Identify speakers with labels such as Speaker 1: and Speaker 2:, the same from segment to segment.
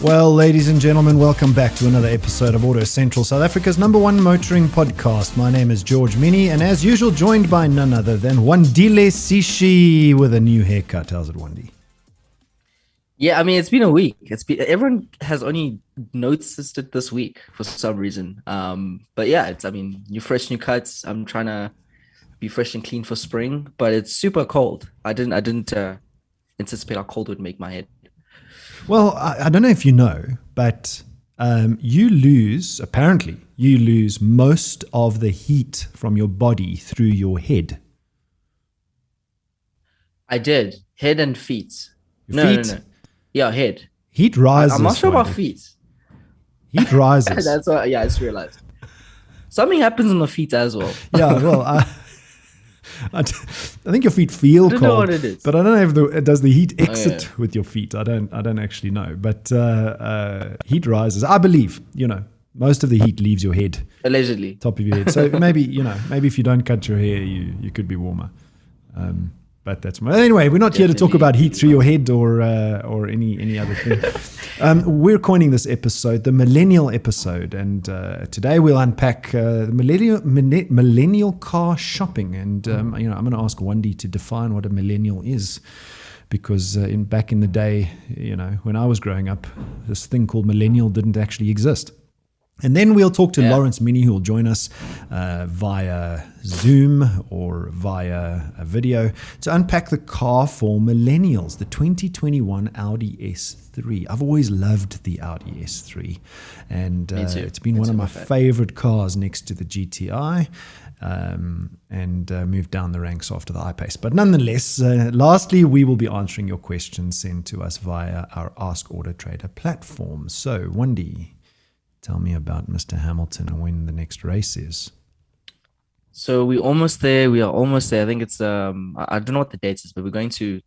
Speaker 1: Well, ladies and gentlemen, welcome back to another episode of AutoCentral, South Africa's #1 motoring podcast. My name is George Mienie, and as usual, joined by none other than Wandile Sishi with a new haircut. How's it, Wandi?
Speaker 2: Yeah, I mean, it's been a week. Everyone has only noticed it this week for some reason. But yeah, new fresh, new cuts. I'm trying to be fresh and clean for spring, but it's super cold. I didn't anticipate how cold would make my head.
Speaker 1: Well, I don't know if you know, but you lose most of the heat from your body through your head.
Speaker 2: I did. Head and feet.
Speaker 1: No.
Speaker 2: Yeah, head.
Speaker 1: Heat rises.
Speaker 2: I'm not sure about feet.
Speaker 1: Heat rises.
Speaker 2: That's what. Yeah, I just realized. Something happens on the feet as well.
Speaker 1: Yeah, well, I think your feet feel cold. I don't know
Speaker 2: what it is,
Speaker 1: but I don't know if does the heat exit with your feet. I don't actually know, but heat rises. I believe most of the heat leaves your head,
Speaker 2: allegedly,
Speaker 1: top of your head. So maybe if you don't cut your hair, you could be warmer. But that's anyway. We're not here to talk about heat through your head or any other thing. We're coining this episode the Millennial episode, and today we'll unpack the millennial car shopping. And I'm going to ask Wandi to define what a millennial is, because back in the day, when I was growing up, this thing called millennial didn't actually exist. And then we'll talk to Lawrence Minnie, who will join us via Zoom or via a video to unpack the car for millennials, the 2021 Audi S3. I've always loved the Audi S3, and it's been one of my favorite cars next to the GTI, and moved down the ranks after the I-Pace. But nonetheless, lastly, we will be answering your questions sent to us via our Ask AutoTrader platform. So, Wandi, tell me about Mr. Hamilton and when the next race is.
Speaker 2: So we're almost there. We are almost there. I think it's I don't know what the date is, but we're going to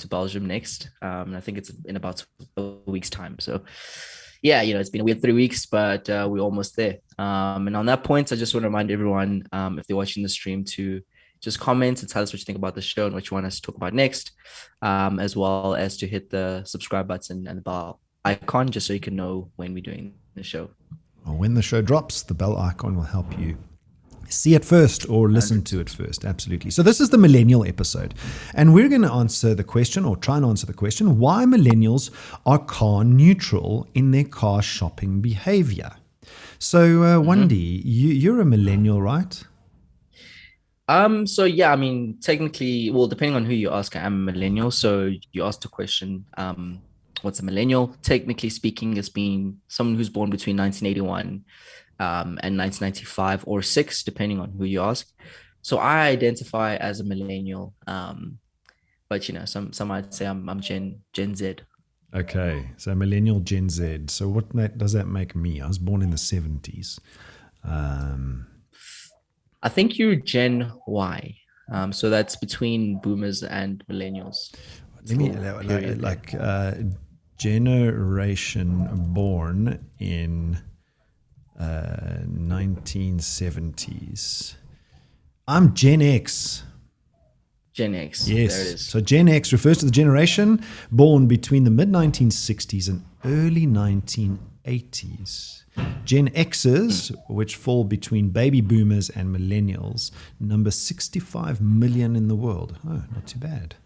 Speaker 2: Belgium next. And I think it's in about a week's time. So yeah, it's been a weird 3 weeks, but we're almost there. And on that point, I just want to remind everyone, if they're watching the stream, to just comment and tell us what you think about the show and what you want us to talk about next, as well as to hit the subscribe button and the bell icon, just so you can know when we're doing the show.
Speaker 1: Well, when the show drops, the bell icon will help you see it first or listen to it first. Absolutely. So this is the Millennial episode, and we're going to answer the question, or try and answer the question, why millennials are car neutral in their car shopping behavior. So Wandi, you're a millennial, right?
Speaker 2: So yeah, I mean, technically, well, depending on who you ask, I'm a millennial. So you asked a question, what's a millennial? Technically speaking, it's been someone who's born between 1981 and 1995 or 6, depending on who you ask. So I identify as a millennial, but some might say I'm Gen Z.
Speaker 1: Okay, so millennial Gen Z. So what does that make me? I was born in the 70s.
Speaker 2: I think you're Gen Y. So that's between boomers and millennials.
Speaker 1: Let me generation born in 1970s. I'm Gen X.
Speaker 2: Gen X.
Speaker 1: Yes.
Speaker 2: There it is.
Speaker 1: So Gen X refers to the generation born between the mid-1960s and early 1980s. Gen Xers, which fall between baby boomers and millennials, number 65 million in the world. Oh, not too bad.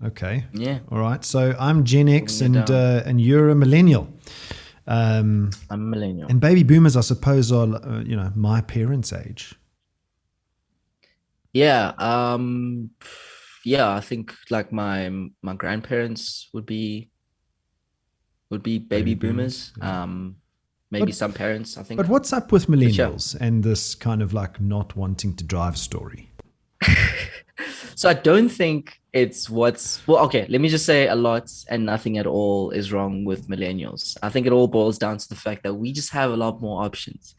Speaker 1: Okay.
Speaker 2: Yeah.
Speaker 1: All right. So I'm Gen X, and you're a millennial.
Speaker 2: I'm a millennial.
Speaker 1: And baby boomers, I suppose, are my parents' age.
Speaker 2: Yeah. I think like my grandparents would be baby boomers. Yeah. Maybe some parents, I think.
Speaker 1: But what's up with millennials and this kind of like not wanting to drive story?
Speaker 2: So I don't think it's okay, let me just say a lot and nothing at all is wrong with millennials. I think it all boils down to the fact that we just have a lot more options.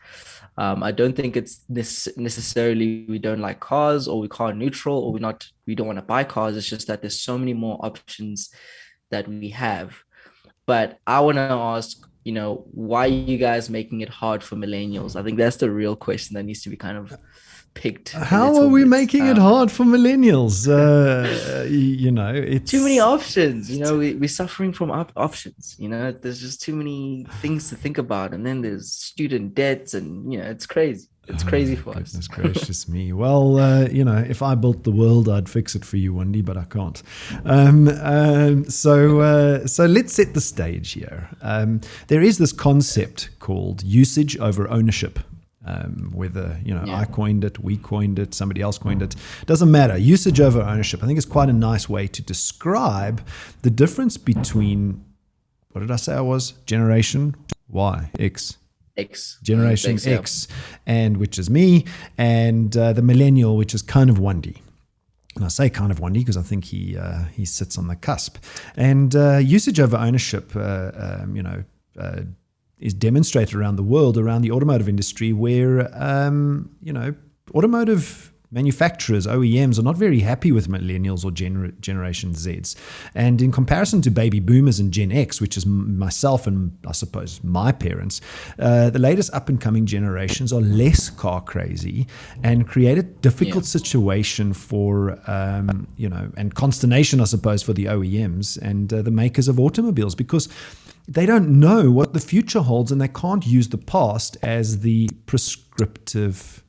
Speaker 2: I don't think it's necessarily we don't like cars or we car neutral or we don't want to buy cars. It's just that there's so many more options that we have. But I want to ask, why are you guys making it hard for millennials? I think that's the real question that needs to be kind of picked. a
Speaker 1: How are
Speaker 2: little
Speaker 1: we
Speaker 2: bit.
Speaker 1: making it hard for millennials? It's
Speaker 2: Too many options. We're suffering from options. There's just too many things to think about, and then there's student debts, and it's crazy. It's crazy for us.
Speaker 1: Goodness gracious me. Well, if I built the world, I'd fix it for you, Wandie, but I can't. So let's set the stage here. There is this concept called usage over ownership. Whether I coined it, we coined it, somebody else coined it, doesn't matter. Usage over ownership, I think, is quite a nice way to describe the difference between, what did I say I was? Generation Y, Generation X, and which is me, and the millennial, which is kind of Wandie. And I say kind of Wandie because I think he sits on the cusp. And usage over ownership, is demonstrated around the world, around the automotive industry, where automotive manufacturers, OEMs, are not very happy with millennials or Generation Zs. And in comparison to baby boomers and Gen X, which is myself and I suppose my parents, the latest up-and-coming generations are less car crazy and create a difficult situation for, and consternation, I suppose, for the OEMs and the makers of automobiles, because they don't know what the future holds, and they can't use the past as the prescriptive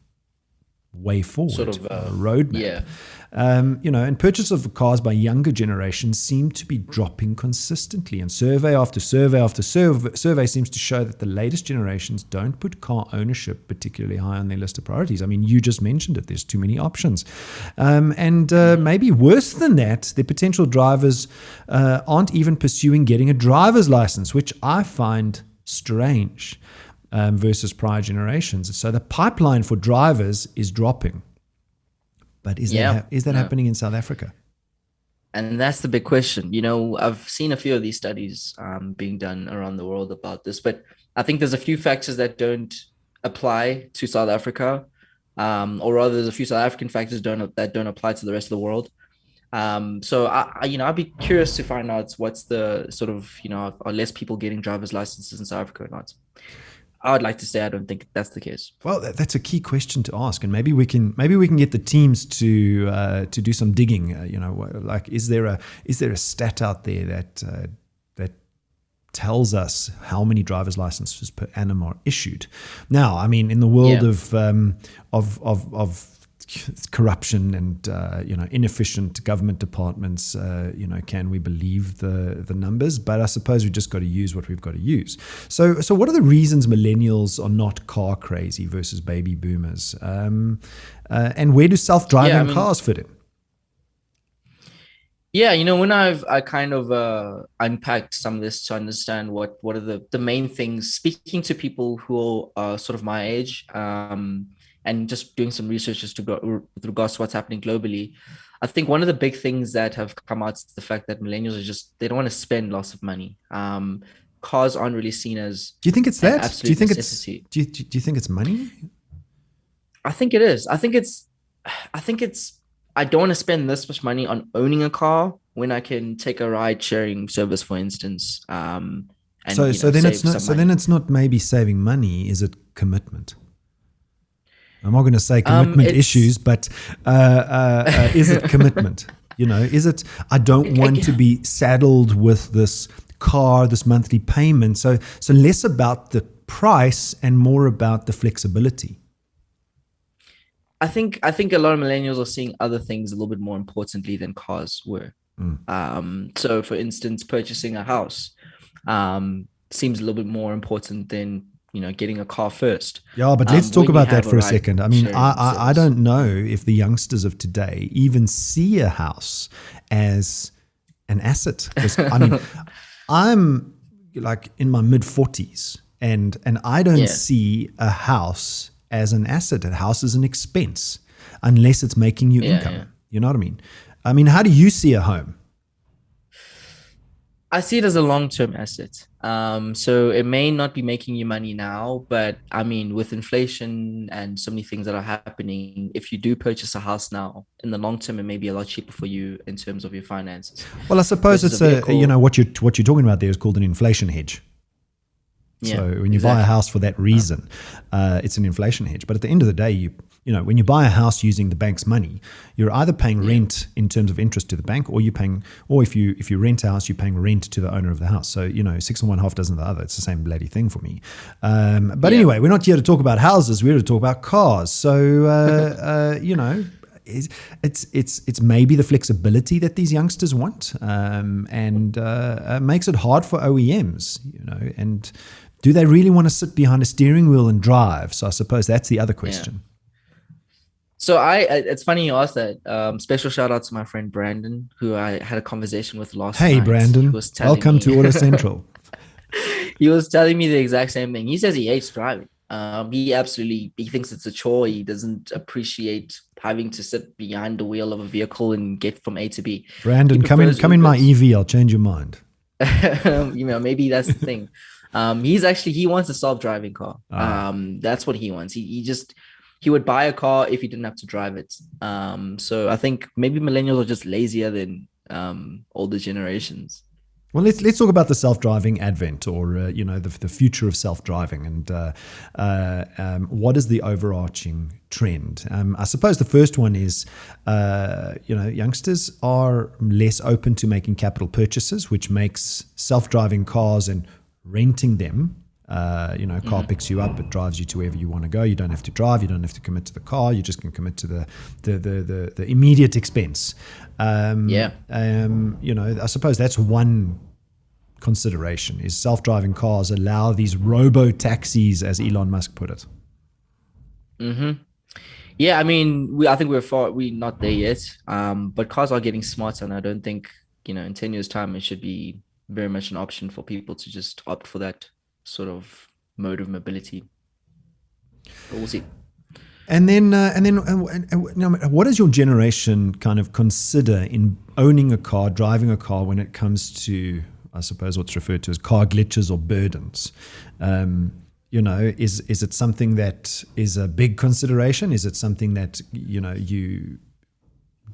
Speaker 1: way forward, roadmap. And purchase of cars by younger generations seem to be dropping consistently. And survey after survey after survey seems to show that the latest generations don't put car ownership particularly high on their list of priorities. I mean, you just mentioned it. There's too many options. Maybe worse than that, the potential drivers aren't even pursuing getting a driver's license, which I find strange versus prior generations. So the pipeline for drivers is dropping. But is that happening in South Africa?
Speaker 2: And that's the big question. I've seen a few of these studies being done around the world about this, but I think there's a few factors that don't apply to South Africa, or rather, there's a few South African factors that don't apply to the rest of the world. So I'd be curious to find out what's the sort of, are less people getting driver's licenses in South Africa or not? I would like to say I don't think that's the case.
Speaker 1: Well, that's a key question to ask, and maybe we can get the teams to do some digging. Is there a stat out there that tells us how many driver's licenses per annum are issued? Now, I mean, in the world of corruption and inefficient government departments, can we believe the numbers? But I suppose we just got to use what we've got to use. So what are the reasons millennials are not car crazy versus baby boomers? And where do self-driving cars fit in?
Speaker 2: Yeah, when I kind of unpacked some of this to understand what are the main things, speaking to people who are sort of my age, and just doing some research with regards to what's happening globally, I think one of the big things that have come out is the fact that millennials they don't want to spend lots of money. Cars aren't really seen as.
Speaker 1: Do you think it's that?
Speaker 2: Do you think necessity.
Speaker 1: Do you think it's money?
Speaker 2: I think it is. I think it's. I don't want to spend this much money on owning a car when I can take a ride sharing service, for instance. Then it's not maybe saving money. Is it commitment? I'm not going to say commitment issues, but is it commitment? Is it, I don't want to be saddled with this car, this monthly payment. So less about the price and more about the flexibility. I think a lot of millennials are seeing other things a little bit more importantly than cars were. So for instance, purchasing a house seems a little bit more important than getting a car first.
Speaker 1: Yeah, but let's talk about that for a second. I mean, I don't know if the youngsters of today even see a house as an asset. I mean, I'm like in my mid-40s and I don't see a house as an asset. A house is an expense unless it's making you income. Yeah. You know what I mean? I mean, how do you see a home?
Speaker 2: I see it as a long-term asset. So it may not be making you money now, but I mean, with inflation and so many things that are happening, if you do purchase a house now, in the long term, it may be a lot cheaper for you in terms of your finances.
Speaker 1: Well, I suppose it's what you're talking about there is called an inflation hedge. Yeah, so when you buy a house for that reason, it's an inflation hedge. But at the end of the day, when you buy a house using the bank's money, you're either paying rent in terms of interest to the bank, or if you rent a house, you're paying rent to the owner of the house. So, 6 and 1 half dozen the other. It's the same bloody thing for me. But anyway, we're not here to talk about houses. We're here to talk about cars. So, it's maybe the flexibility that these youngsters want, and makes it hard for OEMs, and do they really want to sit behind a steering wheel and drive? So I suppose that's the other question.
Speaker 2: So it's funny you asked that. Special shout out to my friend Brandon, who I had a conversation with last night.
Speaker 1: Hey Brandon, welcome to AutoCentral.
Speaker 2: He was telling me the exact same thing. He says he hates driving. He thinks it's a chore. He doesn't appreciate having to sit behind the wheel of a vehicle and get from A to B.
Speaker 1: Brandon, come in my EV. I'll change your mind.
Speaker 2: Maybe that's the thing. He wants a self-driving car. That's what he wants. He would buy a car if he didn't have to drive it. So I think maybe millennials are just lazier than older generations.
Speaker 1: Well, let's talk about the self-driving advent, or the future of self-driving, and what is the overarching trend? I suppose the first one is youngsters are less open to making capital purchases, which makes self-driving cars and renting them. Car picks you up, it drives you to wherever you want to go. You don't have to drive, you don't have to commit to the car, you just can commit to the immediate expense. I suppose that's one consideration, is self-driving cars allow these robo-taxis, as Elon Musk put it.
Speaker 2: Yeah, I mean, I think we're not there yet, but cars are getting smarter, and I don't think, in 10 years' time, it should be very much an option for people to just opt for that sort of mode of mobility. But we'll see.
Speaker 1: And then, what does your generation kind of consider in owning a car, driving a car, when it comes to, I suppose, what's referred to as car glitches or burdens? Is it something that is a big consideration? Is it something that you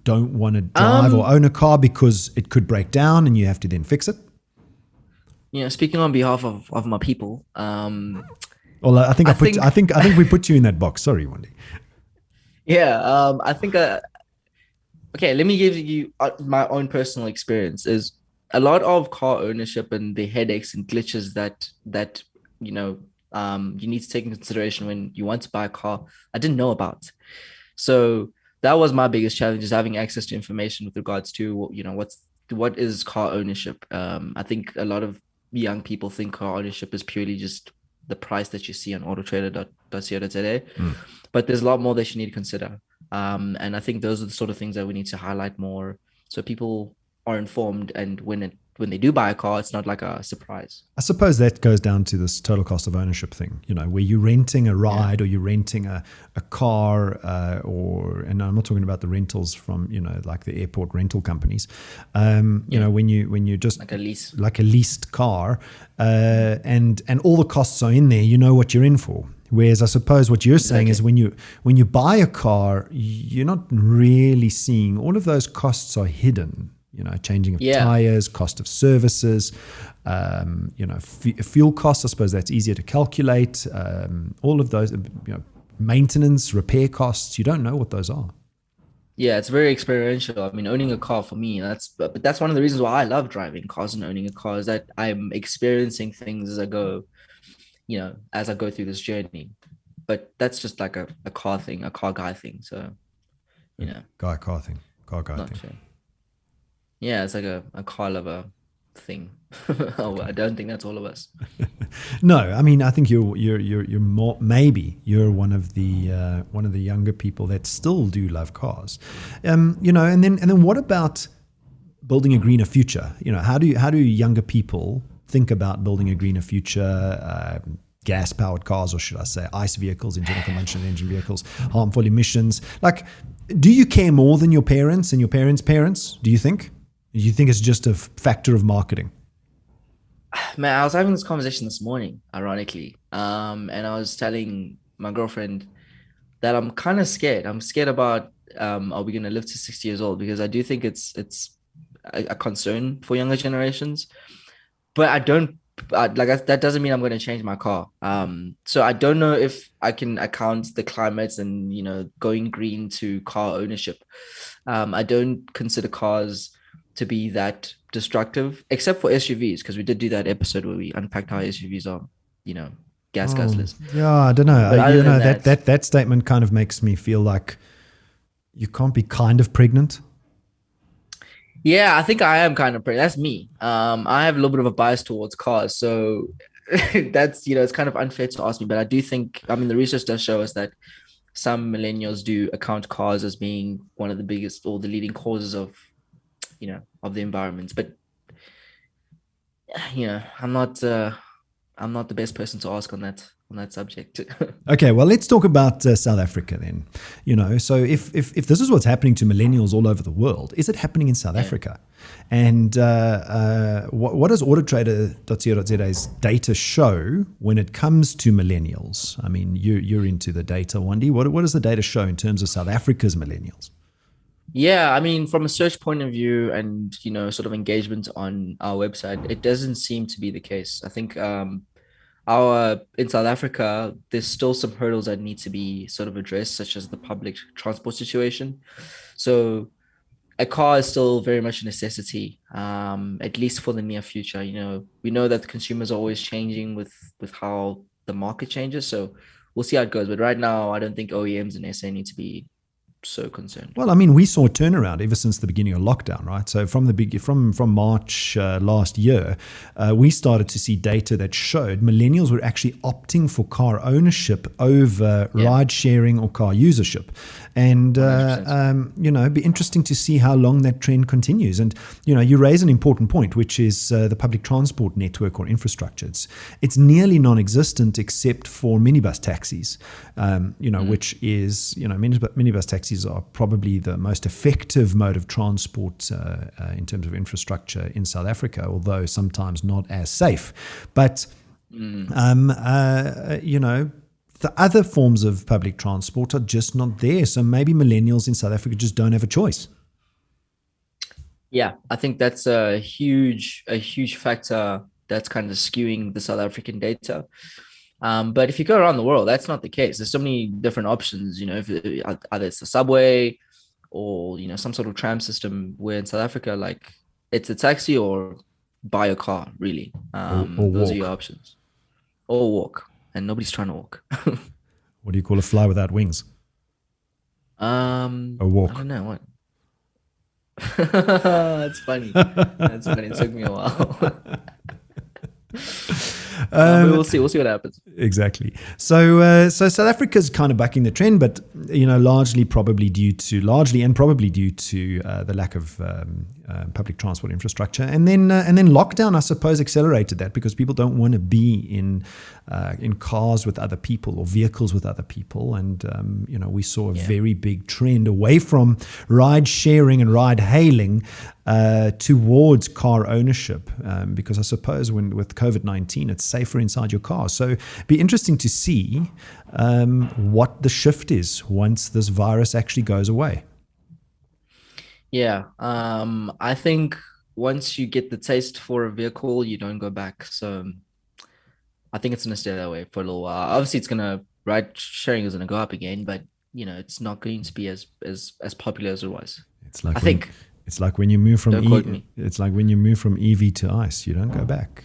Speaker 1: don't want to drive or own a car because it could break down and you have to then fix it?
Speaker 2: Speaking on behalf of my people,
Speaker 1: well, I think we put you in that box. Sorry, Wandile.
Speaker 2: Yeah, I think. Okay, let me give you my own personal experience. Is a lot of car ownership and the headaches and glitches that you need to take into consideration when you want to buy a car, I didn't know about. So that was my biggest challenge, is having access to information with regards to what is car ownership. I think a lot of young people think car ownership is purely just the price that you see on AutoTrader.co.za, but there's a lot more that you need to consider. And I think those are the sort of things that we need to highlight more, so people are informed, and when they do buy a car, it's not like a surprise.
Speaker 1: I suppose that goes down to this total cost of ownership thing, where you're renting a ride or you're renting a car, and I'm not talking about the rentals from, like the airport rental companies. When you just like a leased car, and all the costs are in there, you know what you're in for. Whereas I suppose what you're saying is when you buy a car, you're not really seeing all of those costs are hidden. Changing of tires, cost of services, fuel costs. I suppose that's easier to calculate. All of those, maintenance, repair costs. You don't know what those are.
Speaker 2: Yeah, it's very experiential. I mean, owning a car for me, that's one of the reasons why I love driving cars and owning a car, is that I'm experiencing things as I go, through this journey. But that's just like a car thing, a car guy thing. So,
Speaker 1: car thing.
Speaker 2: Sure. Yeah, it's like a car lover thing. I don't think that's all of us.
Speaker 1: No, I mean, I think you're more, maybe you're one of the younger people that still do love cars. And then what about building a greener future? How do younger people think about building a greener future? Gas-powered cars, or should I say ICE vehicles, internal combustion engine vehicles, harmful emissions. Like, do you care more than your parents and your parents' parents? Do you think? Do you think it's just a factor of marketing?
Speaker 2: Man, I was having this conversation this morning, ironically, and I was telling my girlfriend that I'm kind of scared. I'm scared about are we going to live to 60 years old? Because I do think it's a concern for younger generations, but I don't that doesn't mean I'm going to change my car. So I don't know if I can account the climates and, going green to car ownership. I don't consider cars to be that destructive, except for SUVs, because we did do that episode where we unpacked how SUVs are, gas guzzlers.
Speaker 1: Yeah, I don't know.
Speaker 2: But other than
Speaker 1: that statement kind of makes me feel like you can't be kind of pregnant.
Speaker 2: Yeah, I think I am kind of pregnant. That's me. I have a little bit of a bias towards cars, so that's it's kind of unfair to ask me. But I do think, the research does show us that some millennials do account cars as being one of the biggest or the leading causes of the environment. But I'm not the best person to ask on that subject.
Speaker 1: Okay, well, let's talk about South Africa then. So if this is what's happening to millennials all over the world, is it happening in South Africa? And what does AutoTrader.co.za's data show when it comes to millennials? I mean, you're into the data, Wandie. What does the data show in terms of South Africa's millennials?
Speaker 2: Yeah, from a search point of view and, sort of engagement on our website, it doesn't seem to be the case. I think in South Africa, there's still some hurdles that need to be sort of addressed, such as the public transport situation. So a car is still very much a necessity, at least for the near future. We know that the consumers are always changing with how the market changes. So we'll see how it goes. But right now, I don't think OEMs and SA need to be so concerned.
Speaker 1: Well, we saw a turnaround ever since the beginning of lockdown, right? So from March last year, we started to see data that showed millennials were actually opting for car ownership over ride sharing or car usership. And, it'd be interesting to see how long that trend continues. And, you raise an important point, which is the public transport network or infrastructure. It's nearly non-existent except for minibus taxis, which is, minibus taxis are probably the most effective mode of transport in terms of infrastructure in South Africa, although sometimes not as safe. But, the other forms of public transport are just not there. So maybe millennials in South Africa just don't have a choice.
Speaker 2: Yeah, I think that's a huge factor that's kind of skewing the South African data. But if you go around the world, that's not the case. There's so many different options, either it's the subway or, some sort of tram system, where in South Africa, like, it's a taxi or buy a car, really.
Speaker 1: Or
Speaker 2: those are your options. Or walk. And nobody's trying to walk.
Speaker 1: What do you call a fly without wings?
Speaker 2: A
Speaker 1: walk.
Speaker 2: I don't know what. That's funny. It took me a while. We'll see what happens.
Speaker 1: Exactly. So South Africa's kind of bucking the trend, but largely and probably due to the lack of public transport infrastructure, and then lockdown, I suppose, accelerated that, because people don't want to be in cars with other people or vehicles with other people, and we saw a very big trend away from ride sharing and ride hailing towards car ownership, because I suppose with COVID-19, it's safer inside your car. So be interesting to see what the shift is once this virus actually goes away.
Speaker 2: Yeah, I think once you get the taste for a vehicle, you don't go back. So I think it's going to stay that way for a little while. Obviously, ride sharing is going to go up again, but it's not going to be as popular as it was.
Speaker 1: It's like when you move from EV to ICE, you don't go back.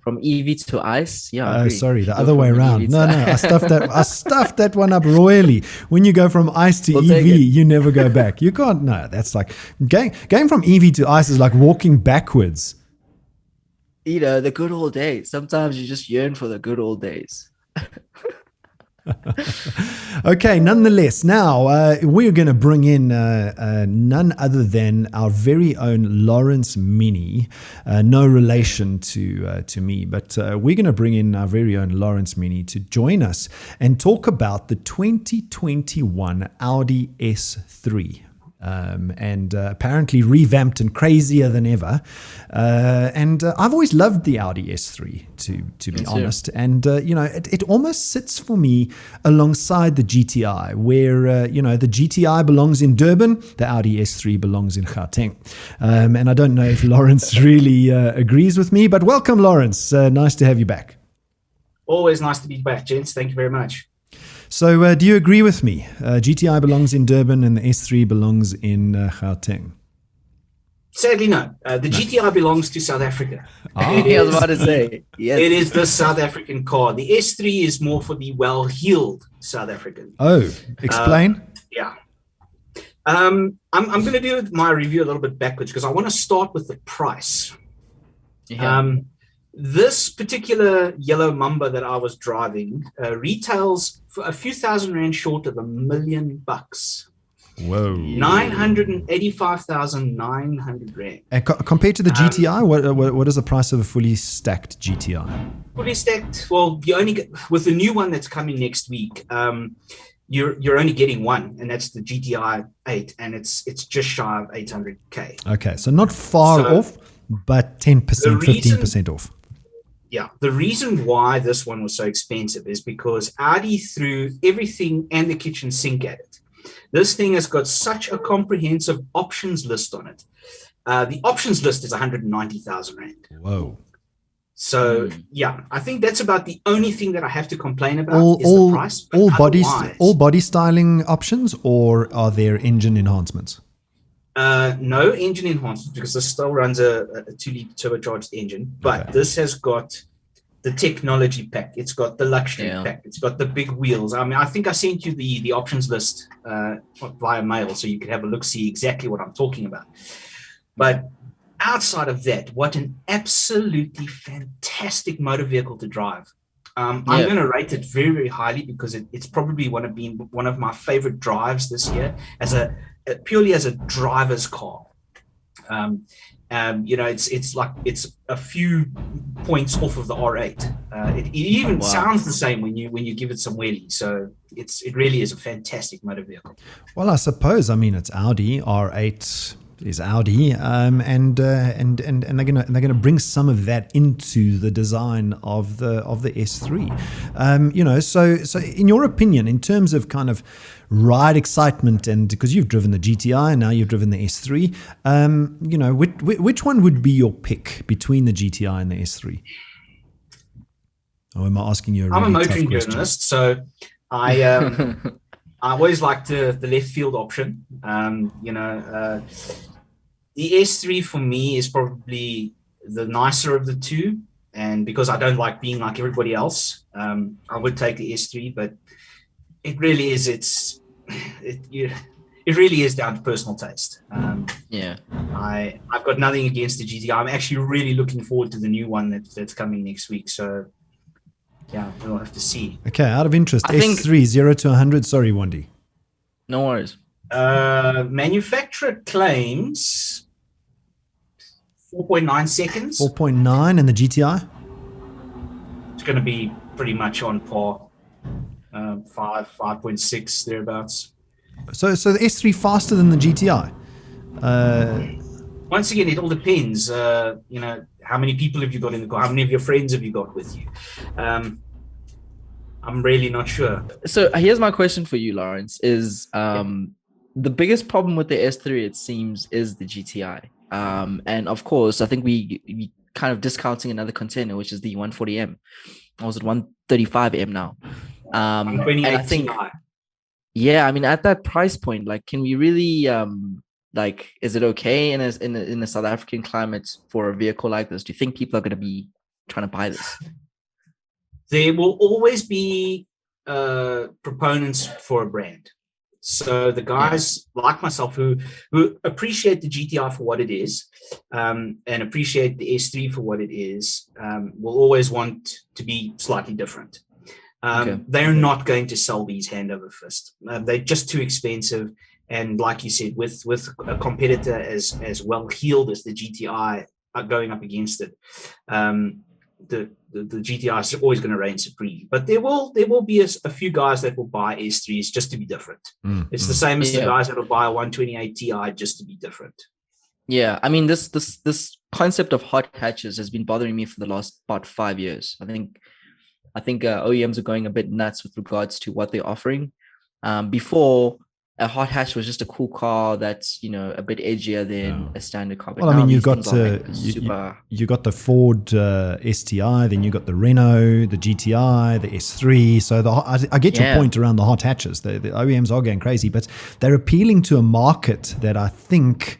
Speaker 2: From EV to ICE? Yeah.
Speaker 1: Sorry, the other way around. No, I stuffed that one up royally. When you go from ICE to EV, you never go back. You can't. No, that's like going from EV to ICE is like walking backwards.
Speaker 2: The good old days. Sometimes you just yearn for the good old days.
Speaker 1: Okay, nonetheless, now we're going to bring in none other than our very own Lawrence Minnie. No relation to me, but we're going to bring in our very own Lawrence Minnie to join us and talk about the 2021 Audi S3. and apparently revamped and crazier than ever. And I've always loved the Audi S3, to be honest. And, it almost sits for me alongside the GTI, where, the GTI belongs in Durban, the Audi S3 belongs in Gauteng. And I don't know if Lawrence really agrees with me, but welcome, Lawrence. Nice to have you back.
Speaker 3: Always nice to be back, gents. Thank you very much.
Speaker 1: So do you agree with me? GTI belongs in Durban and the S3 belongs in Gauteng?
Speaker 3: Sadly, no. The GTI belongs to South Africa.
Speaker 2: I was about to say. Yes.
Speaker 3: It is the South African car. The S3 is more for the well-heeled South African.
Speaker 1: Oh, explain.
Speaker 3: Yeah. I'm going to do my review a little bit backwards because I want to start with the price.
Speaker 2: Yeah.
Speaker 3: This particular yellow Mamba that I was driving retails for a few $1,000 short of $1 million.
Speaker 1: Whoa.
Speaker 3: 985,900 rand.
Speaker 1: And compared to the GTI, what is the price of a fully stacked GTI?
Speaker 3: Fully stacked. Well, you only get with the new one that's coming next week. You're only getting one, and that's the GTI 8, and it's just shy of 800K.
Speaker 1: Okay, so not far off, but 10%, 15% off.
Speaker 3: Yeah, the reason why this one was so expensive is because Audi threw everything and the kitchen sink at it. This thing has got such a comprehensive options list on it. The options list is 190,000 Rand.
Speaker 1: Whoa.
Speaker 3: So, yeah, I think that's about the only thing that I have to complain about is the price.
Speaker 1: All body styling options, or are there engine enhancements?
Speaker 3: No engine enhancements because this still runs a 2-liter turbocharged engine, but this has got the technology pack. It's got the luxury pack. It's got the big wheels. I mean, I think I sent you the options list via mail so you could have a look, see exactly what I'm talking about. But outside of that, what an absolutely fantastic motor vehicle to drive. I'm going to rate it very, very highly because it's probably one of my favorite drives this year purely as a driver's car. It's a few points off of the R8. It even sounds the same when you give it some wheelie. So it really is a fantastic motor vehicle.
Speaker 1: Well, I suppose it's Audi. R8 is Audi, and they're gonna bring some of that into the design of the S3. So in your opinion, in terms of kind of ride excitement, and because you've driven the GTI and now you've driven the S3, which one would be your pick between the GTI and the S3? Or am I asking you a really
Speaker 3: I'm a
Speaker 1: tough
Speaker 3: motoring
Speaker 1: question?
Speaker 3: journalist, so I always like the left field option. The S3 for me is probably the nicer of the two, and because I don't like being like everybody else, I would take the S3. But it really is it really is down to personal taste. I've got nothing against the GTI. I'm actually really looking forward to the new one that's coming next week. So yeah, we'll have to see.
Speaker 1: Okay, out of interest, S3 0 to 100. Sorry, Wandy.
Speaker 2: No worries.
Speaker 3: Manufacturer claims 4.9 seconds.
Speaker 1: 4.9, and the GTI?
Speaker 3: It's going to be pretty much on par. 5.6 thereabouts.
Speaker 1: So the S3 faster than the GTI?
Speaker 3: Once again, it all depends. How many people have you got in the car? How many of your friends have you got with you? I'm really not sure.
Speaker 2: So here's my question for you, Lawrence, is the biggest problem with the S3, it seems, is the GTI. And of course, I think we kind of discounting another contender, which is the 140M. I was at 135M now. And I think, at that price point, like, can we really, is it okay in a South African climate for a vehicle like this? Do you think people are going to be trying to buy this?
Speaker 3: There will always be proponents for a brand. So the guys like myself who appreciate the GTI for what it is, and appreciate the S3 for what it is, will always want to be slightly different. They're not going to sell these hand over fist. They're just too expensive. And like you said, with a competitor as well heeled as the GTI going up against it, the GTI is always going to reign supreme. But there will be a few guys that will buy S3s just to be different. It's the same as the guys that will buy a 128 Ti just to be different.
Speaker 2: Yeah, I mean, this concept of hot hatches has been bothering me for the last about 5 years. I think OEMs are going a bit nuts with regards to what they're offering. Before, a hot hatch was just a cool car that's, you know, a bit edgier than a standard car. But
Speaker 1: well, I mean, you got the Ford STI, then you got the Renault, the GTI, the S3. So I get your point around the hot hatches. The OEMs are going crazy, but they're appealing to a market that I think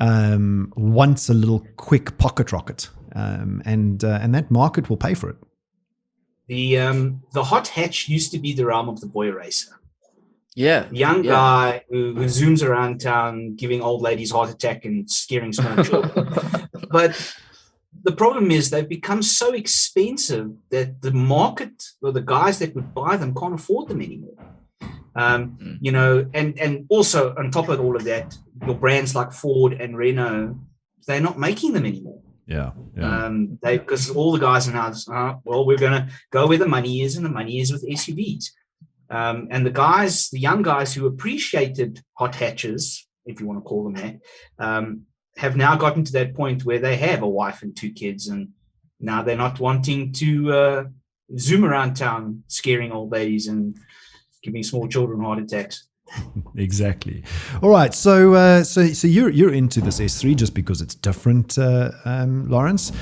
Speaker 1: wants a little quick pocket rocket, and that market will pay for it.
Speaker 3: The hot hatch used to be the realm of the boy racer.
Speaker 2: Yeah.
Speaker 3: Young guy who zooms around town giving old ladies heart attack and scaring small children. But the problem is they've become so expensive that the market or the guys that would buy them can't afford them anymore. You know, and also on top of all of that, your brands like Ford and Renault, they're not making them anymore.
Speaker 1: Yeah.
Speaker 3: Because all the guys are now, well, we're going to go where the money is, and the money is with SUVs. And the young guys who appreciated hot hatches, if you want to call them that, have now gotten to that point where they have a wife and 2 kids, and now they're not wanting to zoom around town, scaring old ladies and giving small children heart attacks.
Speaker 1: Exactly. All right. So you're into this S3 just because it's different, Lawrence.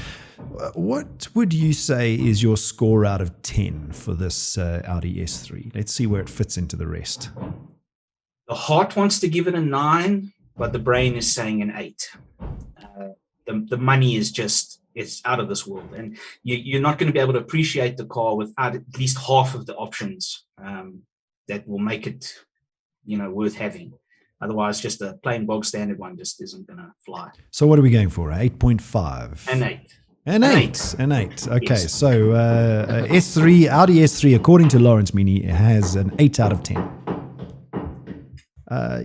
Speaker 1: What would you say is your score out of 10 for this Audi S3? Let's see where it fits into the rest.
Speaker 3: The heart wants to give it a 9, but the brain is saying an 8. The money is just, it's out of this world. And you're not going to be able to appreciate the car without at least half of the options that will make it, you know, worth having. Otherwise, just a plain bog standard one just isn't going to fly.
Speaker 1: So what are we going for? 8.5?
Speaker 3: An 8.
Speaker 1: An 8. Okay, yes. So S3, Audi S3, according to Lawrence Minnie, has an 8 out of 10.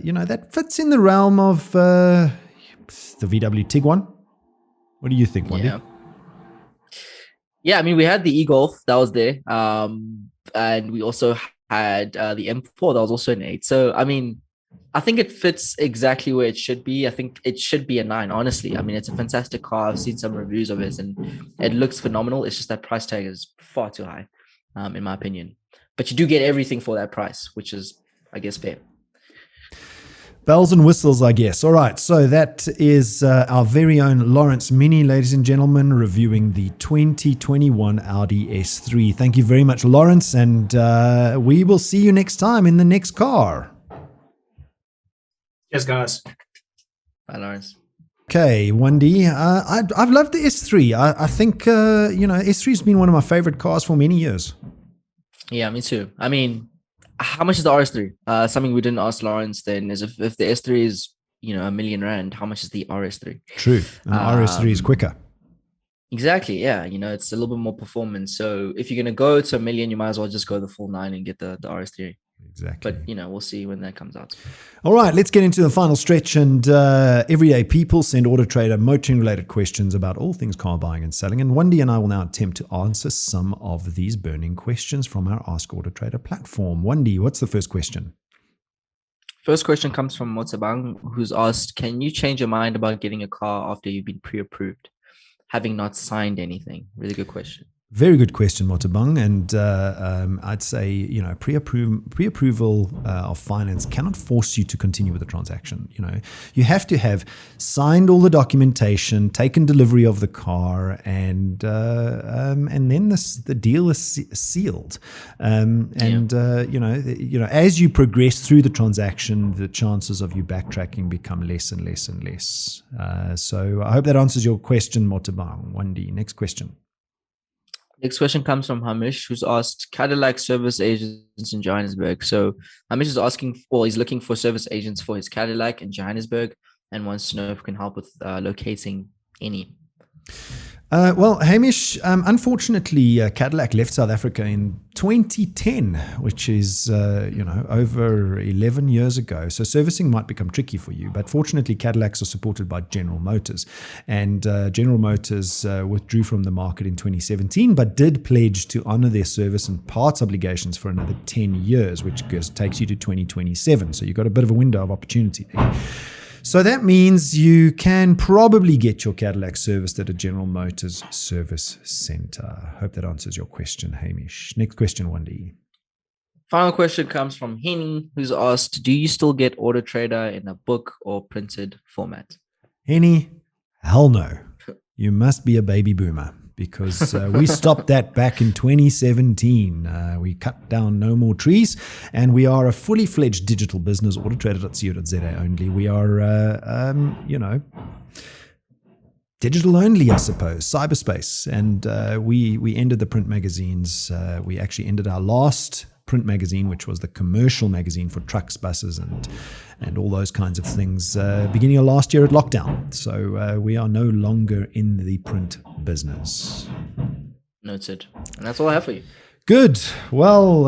Speaker 1: You know, that fits in the realm of the VW Tiguan. What do you think, Wandile?
Speaker 2: Yeah, I mean, we had the e-Golf that was there. And we also had the M4 that was also an 8. So, I mean, I think it fits exactly where it should be. I think it should be a 9, honestly. I mean, it's a fantastic car. I've seen some reviews of it, and it looks phenomenal. It's just that price tag is far too high, in my opinion. But you do get everything for that price, which is, I guess, fair.
Speaker 1: Bells and whistles, I guess. All right, so that is our very own Lawrence Minnie, ladies and gentlemen, reviewing the 2021 Audi S3. Thank you very much, Lawrence, and we will see you next time in the next car.
Speaker 3: Yes, guys.
Speaker 2: Bye, Lawrence.
Speaker 1: Okay, Wendy, I've loved the S3. I think, you know, S3 has been one of my favorite cars for many years.
Speaker 2: Yeah, me too. I mean, how much is the RS3? Something we didn't ask Lawrence then is if the S3 is, you know, R1 million, how much is the RS3?
Speaker 1: True. And the RS3 is quicker.
Speaker 2: Exactly. Yeah. You know, it's a little bit more performance. So if you're going to go to R1 million, you might as well just go the full 9 and get the RS3.
Speaker 1: Exactly.
Speaker 2: But, you know, we'll see when that comes out.
Speaker 1: All right, let's get into the final stretch. And everyday people send AutoTrader motoring-related questions about all things car buying and selling. And Wendy and I will now attempt to answer some of these burning questions from our Ask AutoTrader platform. Wendy, what's the first question?
Speaker 2: First question comes from Motsabang, who's asked, can you change your mind about getting a car after you've been pre-approved, having not signed anything? Really good question.
Speaker 1: Very good question, Motabang. And I'd say, you know, pre-approval of finance cannot force you to continue with the transaction. You know, you have to have signed all the documentation, taken delivery of the car, and then the deal is sealed. You know, as you progress through the transaction, the chances of you backtracking become less and less and less. So I hope that answers your question, Motabang. Wendy, next question.
Speaker 2: Next question comes from Hamish, who's asked Cadillac service agents in Johannesburg. So Hamish is asking, well, he's looking for service agents for his Cadillac in Johannesburg and wants to know if we can help with locating any.
Speaker 1: Well, Hamish, unfortunately, Cadillac left South Africa in 2010, which is, over 11 years ago. So servicing might become tricky for you. But fortunately, Cadillacs are supported by General Motors. And General Motors withdrew from the market in 2017, but did pledge to honor their service and parts obligations for another 10 years, which takes you to 2027. So you've got a bit of a window of opportunity there. So that means you can probably get your Cadillac serviced at a General Motors service center. Hope that answers your question, Hamish. Next question, Wandile.
Speaker 2: Final question comes from Henny, who's asked, do you still get AutoTrader in a book or printed format?
Speaker 1: Henny, hell no. You must be a baby boomer. Because we stopped that back in 2017. We cut down no more trees, and we are a fully fledged digital business, autotrader.co.za only. We are, digital only, I suppose, cyberspace. And we ended the print magazines. We actually ended our last print magazine, which was the commercial magazine for trucks, buses, and all those kinds of things, beginning of last year at lockdown. So we are no longer in the print business.
Speaker 2: Noted. And that's all I have for you.
Speaker 1: Good. Well,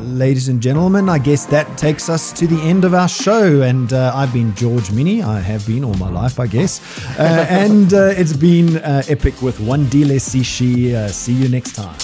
Speaker 1: ladies and gentlemen, I guess that takes us to the end of our show. And I've been George Mienie. I have been all my life, I guess. And it's been epic with Wandile Sishi. See you next time.